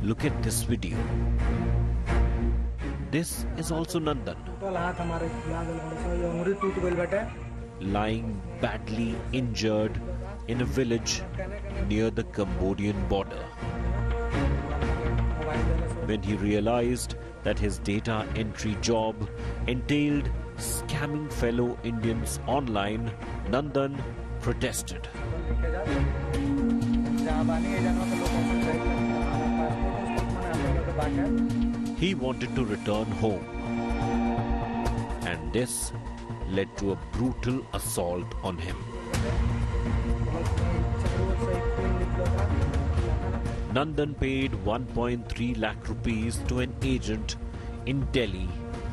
[SPEAKER 6] look at this video. This is also Nandan, lying badly injured in a village near the Cambodian border. When he realized that his data entry job entailed scamming fellow Indians online, Nandan protested. He wanted to return home, and this led to a brutal assault on him. Nandan paid 1.3 lakh rupees to an agent in Delhi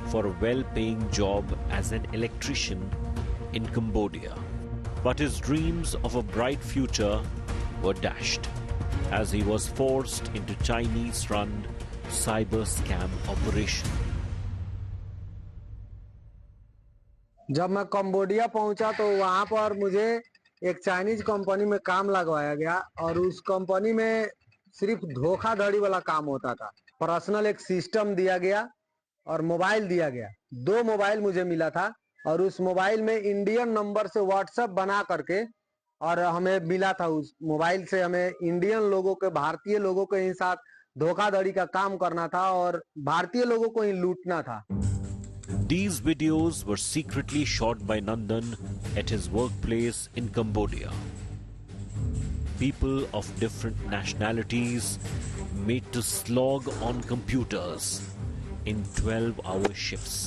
[SPEAKER 6] for a well-paying job as an electrician in Cambodia. But his dreams of a bright future were dashed as he was forced into Chinese-run cyber scam operation.
[SPEAKER 5] जब मैं Cambodia पहुंचा तो वहां पर मुझे एक Chinese company में काम लगवाया गया और उस कंपनी में सिर्फ धोखाधड़ी वाला काम होता था. पर्सनल एक सिस्टम दिया गया और मोबाइल दिया गया. 2 मोबाइल मुझे मिला था और उस मोबाइल में इंडियन नंबर से व्हाट्सएप बना करके और हमें मिला था। उस मोबाइल से हमें इंडियन लोगों के, भारतीय लोगों के ही साथ धोखाधड़ी का काम करना था और भारतीय लोगों को ही लूटना था।
[SPEAKER 6] These videos were secretly shot by Nandan at his workplace in Cambodia. People of different nationalities made to slog on computers in 12-hour shifts.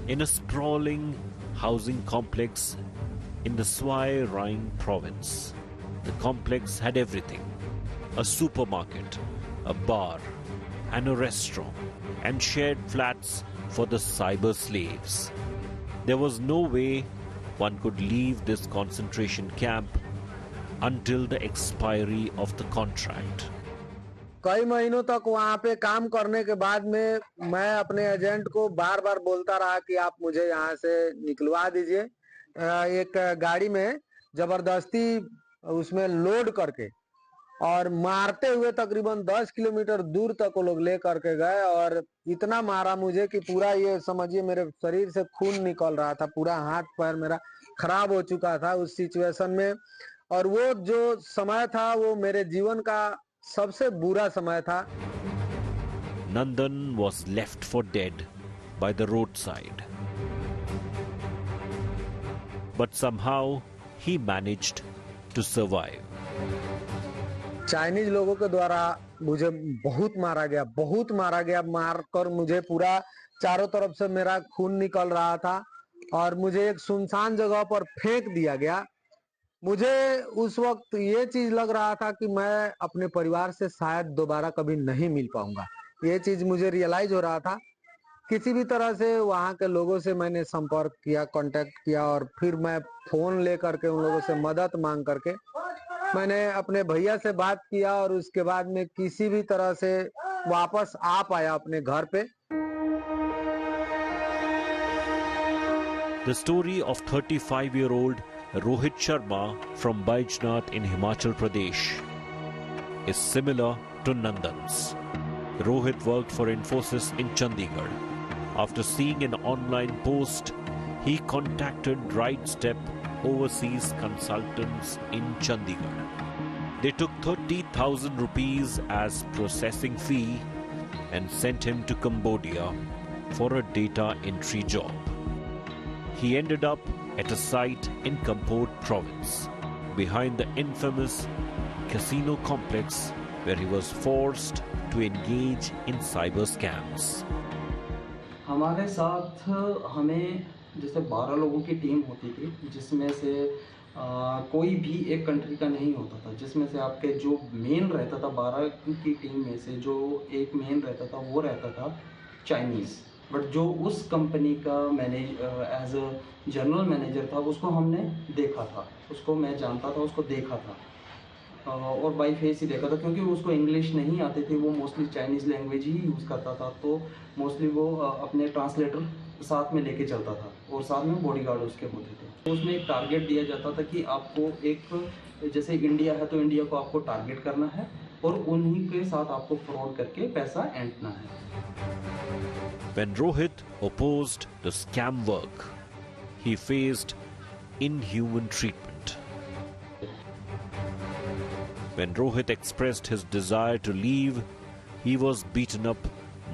[SPEAKER 6] In a sprawling housing complex in the Svay Rieng province, the complex had everything: a supermarket, a bar, and a restaurant, and shared flats for the cyber slaves. There was no way one could leave this concentration camp until the expiry of the contract.
[SPEAKER 5] कई महीनों तक वहाँ पे काम करने के बाद में मैं अपने एजेंट को बार बार बोलता रहा कि आप मुझे यहाँ से निकलवा दीजिए। एक गाड़ी में जबरदस्ती उसमें लोड करके और मारते हुए तकरीबन 10 किलोमीटर दूर तक वो लोग ले करके गए और इतना मारा मुझे कि पूरा ये समझिए मेरे शरीर से खून निकल रहा था, पूरा हाथ पैर मेरा खराब हो चुका था उस सिचुएशन में। और वो जो समय था वो मेरे जीवन का सबसे बुरा समय था।
[SPEAKER 6] Nandan was left for dead by the roadside. But somehow he managed to survive.
[SPEAKER 5] Chinese लोगों के द्वारा मुझे बहुत मारा गया, मारकर मुझे पूरा चारों तरफ से मेरा खून निकल रहा था और मुझे एक सुनसान जगह पर फेंक दिया गया। मुझे उस वक्त ये चीज लग रहा था कि मैं अपने परिवार से शायद दोबारा कभी नहीं मिल पाऊंगा। ये चीज मुझे रियलाइज हो रहा था। किसी भी तरह से वहाँ के लोगों से मैंने संपर्क किया, कांटेक्ट किया और फिर मैं फोन ले करके उन लोगों से मदद मांग करके मैंने अपने भैया से बात किया और उसके बाद में किसी भी तरह से वापस आ पाया अपने घर पे।
[SPEAKER 6] The story of 35-year-old Rohit Sharma from Baijnath in Himachal Pradesh is similar to Nandan's. Rohit worked for Infosys in Chandigarh. After seeing an online post, he contacted RightStep overseas consultants in Chandigarh. They took 30,000 rupees as processing fee and sent him to Cambodia for a data entry job. He ended up at a site in Kampot province, behind the infamous casino complex where he was forced to engage in cyber scams.
[SPEAKER 4] हमारे साथ हमें जैसे 12 लोगों की team होती थी, जिसमें से कोई भी एक कंट्री का नहीं होता था, जिसमें से आपके जो मेन रहता था 12 की टीम में से जो एक मेन रहता था वो रहता था चाइनीज़। बट जो उस कंपनी का एज अ जनरल मैनेजर था उसको हमने देखा था, उसको मैं जानता था, उसको देखा था और बाई फेस ही देखा था, क्योंकि उसको इंग्लिश नहीं आती थी, वो मोस्टली चाइनीज़ लैंग्वेज ही यूज़ करता था। तो मोस्टली वो अपने ट्रांसलेटर साथ में लेके चलता था और साथ में बॉडीगार्ड उसके होते थे। तो उसमें एक टारगेट दिया जाता था कि आपको एक जैसे इंडिया है तो इंडिया को आपको टारगेट करना है और उन्हीं के साथ आपको फ्रॉड करके पैसा ऐंठना है।
[SPEAKER 6] When Rohit opposed the scam work, he faced inhuman treatment. When Rohit expressed his desire to leave, he was beaten up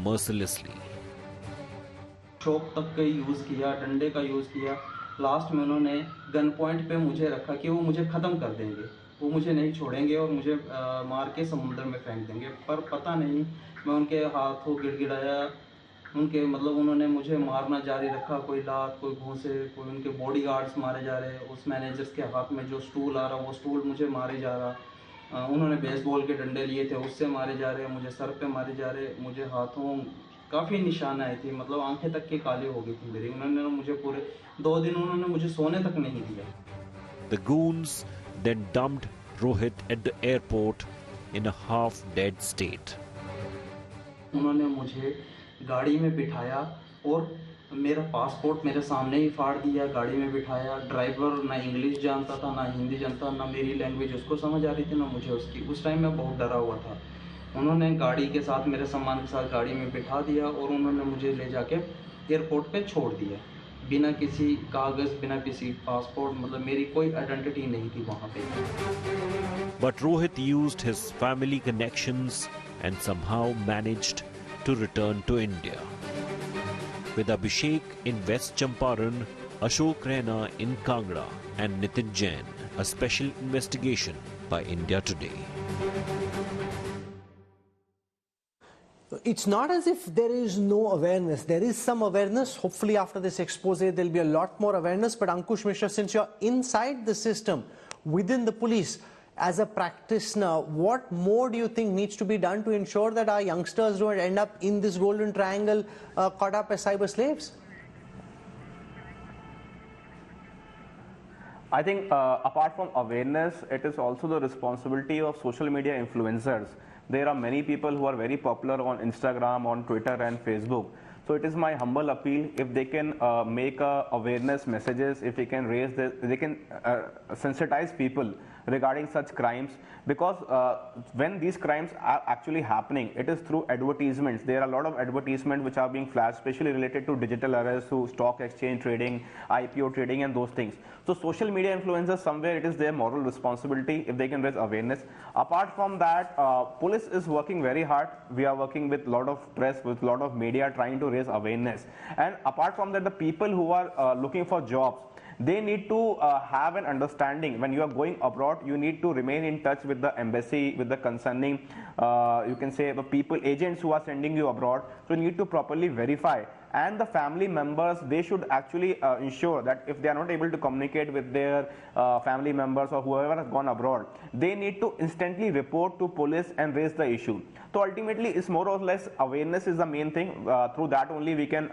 [SPEAKER 6] mercilessly.
[SPEAKER 4] चौक तक का यूज़ किया, डंडे का यूज़ किया, लास्ट में उन्होंने गन पॉइंट पे मुझे रखा कि वो मुझे ख़त्म कर देंगे, वो मुझे नहीं छोड़ेंगे और मुझे मार के समुद्र में फेंक देंगे। पर पता नहीं, मैं उनके हाथों गिड़गिड़ाया, उनके मतलब उन्होंने मुझे मारना जारी रखा, कोई लात, कोई घूंसे, कोई उनके बॉडीगार्ड्स मारे जा रहे, उस मैनेजर्स के हाथ में जो स्टूल आ रहा वो स्टूल मुझे मारे जा रहा, उन्होंने बेसबॉल के डंडे लिए थे उससे मारे जा रहे, मुझे सर पे मारे जा रहे, मुझे हाथों काफ़ी निशान आए थे, मतलब आंखें तक की काली हो गई थी मेरी। उन्होंने मुझे पूरे 2 दिन उन्होंने मुझे सोने तक नहीं दिया।
[SPEAKER 6] The goons then dumped Rohit at the airport in a half-dead state.
[SPEAKER 4] उन्होंने मुझे गाड़ी में बिठाया और मेरा पासपोर्ट मेरे सामने ही फाड़ दिया, गाड़ी में बिठाया। ड्राइवर ना इंग्लिश जानता था, ना हिंदी जानता, ना मेरी लैंग्वेज उसको समझ आ रही थी, ना मुझे उसकी। उस टाइम मैं बहुत डरा हुआ था। उन्होंने गाड़ी के साथ, मेरे सामान के साथ गाड़ी में बिठा दिया और उन्होंने मुझे ले जाके एयरपोर्ट पे छोड़ दिया। बिना किसी कागज, बिना किसी पासपोर्ट, मतलब मेरी कोई आइडेंटिटी नहीं थी वहाँ पे।
[SPEAKER 6] But Rohit used his family connections and somehow managed to return to India. With Abhishek in West Champaran, Ashok Raina in Kangra and Nitin Jain, a special investigation by India Today.
[SPEAKER 1] It's not as if there is no awareness. There is some awareness. Hopefully after this expose, there'll be a lot more awareness. But Ankush Mishra, since you're inside the system, within the police, as a practitioner, what more do you think needs to be done to ensure that our youngsters don't end up in this golden triangle caught up as cyber slaves?
[SPEAKER 8] I think apart from awareness, it is also the responsibility of social media influencers. There are many people who are very popular on Instagram, on Twitter and Facebook. So it is my humble appeal, if they can make awareness messages, if they can raise they can sensitize people regarding such crimes, because when these crimes are actually happening, it is through advertisements. There are a lot of advertisements which are being flashed, especially related to digital arrests, to stock exchange trading, IPO trading and those things. So social media influencers, somewhere it is their moral responsibility if they can raise awareness. Apart from that, police is working very hard. We are working with a lot of press, with a lot of media, trying to raise awareness. And apart from that, the people who are looking for jobs, they need to have an understanding. When you are going abroad, you need to remain in touch with the embassy, with the concerning, you can say, the people, agents who are sending you abroad. So you need to properly verify. And the family members, they should actually ensure that if they are not able to communicate with their family members or whoever has gone abroad, they need to instantly report to police and raise the issue. So ultimately, it's more or less awareness is the main thing. Through that only we can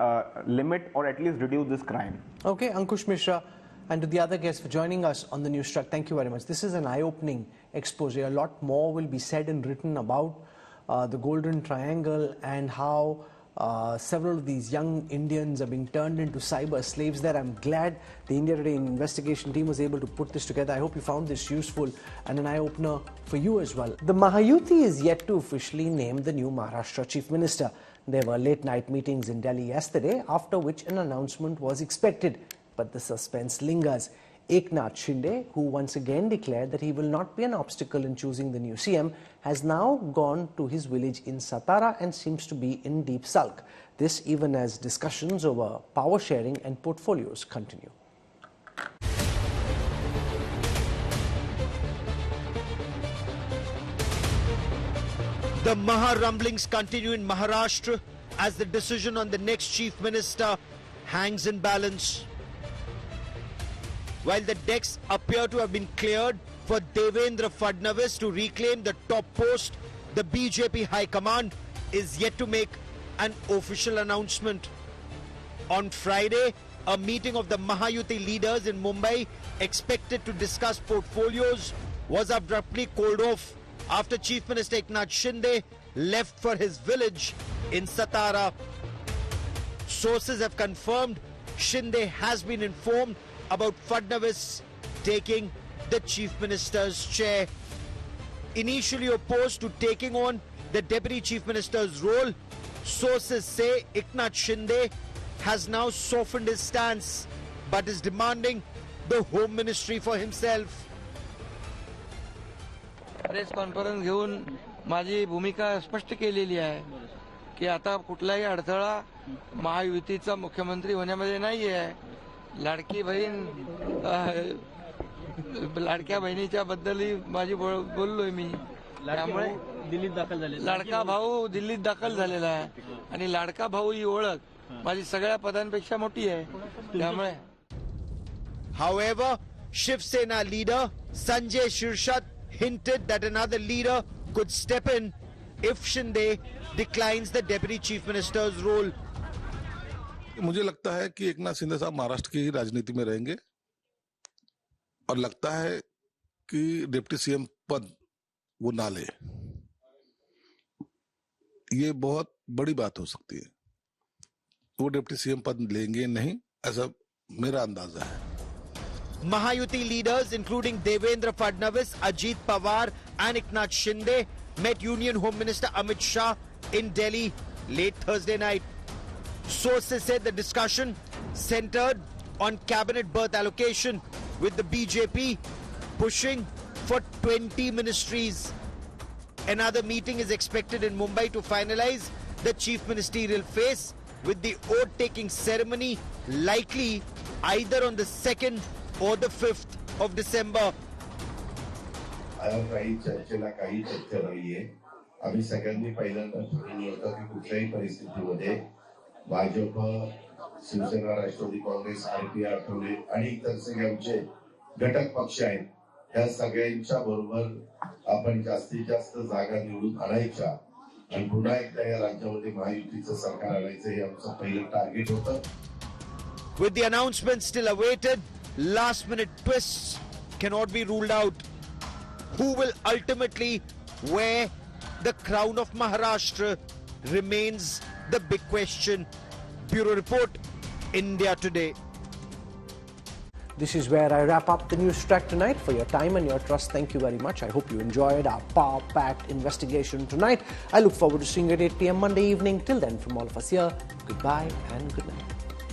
[SPEAKER 8] limit or at least reduce this crime.
[SPEAKER 1] Okay, Ankush Mishra, and to the other guests for joining us on the News Truck, thank you very much. This is an eye-opening expose. A lot more will be said and written about the Golden Triangle and how several of these young Indians are being turned into cyber slaves there. I'm glad the India Today investigation team was able to put this together. I hope you found this useful and an eye-opener for you as well. The Mahayuti is yet to officially name the new Maharashtra Chief Minister. There were late-night meetings in Delhi yesterday, after which an announcement was expected. But the suspense lingers. Eknath Shinde, who once again declared that he will not be an obstacle in choosing the new CM, has now gone to his village in Satara and seems to be in deep sulk. This even as discussions over power sharing and portfolios continue.
[SPEAKER 2] The Maha rumblings continue in Maharashtra as the decision on the next chief minister hangs in balance. While the decks appear to have been cleared for Devendra Fadnavis to reclaim the top post, the BJP High Command is yet to make an official announcement. On Friday, a meeting of the Mahayuti leaders in Mumbai, expected to discuss portfolios, was abruptly called off after Chief Minister Eknath Shinde left for his village in Satara. Sources have confirmed Shinde has been informed about Fadnavis taking the Chief Minister's chair. Initially opposed to taking on the Deputy Chief Minister's role, sources say Eknath Shinde has now softened his stance but is demanding the Home Ministry for himself.
[SPEAKER 13] Press conference घेऊन माझी भूमिका स्पष्ट केलेली आहे की आता कुठलाही अडथळा महायुतीचा मुख्यमंत्री होण्यामध्ये नाही आहे. लाडकी बहीण लाडक्या बहिणीच्या बद्दलही माझी बोललोय मी. त्यामुळे दिल्लीत दाखल झाले लाडका भाऊ दिल्लीत दाखल झालेला आहे आणि लाडका भाऊ ही ओळख माझी सगळ्या पदांपेक्षा मोठी आहे. त्यामुळे
[SPEAKER 2] However, Shiv Sena leader Sanjay Shirshat hinted that another leader could step in if Shinde declines the Deputy Chief Minister's role.
[SPEAKER 14] मुझे लगता है कि एकनाथ शिंदे साहब महाराष्ट्र की राजनीति में रहेंगे और लगता है कि डिप्टी सीएम पद वो ना ले. ये बहुत बड़ी बात हो सकती है. वो डिप्टी सीएम पद लेंगे नहीं, ऐसा मेरा अंदाजा है.
[SPEAKER 2] Mahayuti leaders including Devendra Fadnavis, Ajit Pawar and Eknath Shinde met Union Home Minister Amit Shah in Delhi late Thursday night. Sources said the discussion centered on cabinet berth allocation, with the BJP pushing for 20 ministries. Another meeting is expected in Mumbai to finalize the chief ministerial phase, with the oath-taking ceremony likely either on the 2nd or the 5th of December.
[SPEAKER 15] काही चर्चेला काही तथ्य नाहीये. आम्ही सगळ्यांनी पहिल्यांदा ठरवलं होतं की कुठल्याही परिस्थितीमध्ये भाजप, शिवसेना, राष्ट्रवादी काँग्रेस, आरपीआय, आठवले आणि इतर सगळे आमचे घटक पक्ष आहेत, त्या सगळ्यांच्या बरोबर आपण जास्तीत जास्त जागा निवडून आणायच्या आणि पुन्हा एकदा या राज्यामध्ये महायुतीचं सरकार आणायचं हे आमचं पहिलं टार्गेट होतं.
[SPEAKER 2] With the announcement still awaited, last-minute twists cannot be ruled out. Who will ultimately wear the crown of Maharashtra remains the big question. Bureau Report, India Today.
[SPEAKER 1] This is where I wrap up the news track tonight. For your time and your trust, thank you very much. I hope you enjoyed our power-packed investigation tonight. I look forward to seeing you at 8 p.m. Monday evening. Till then, from all of us here, goodbye and good night.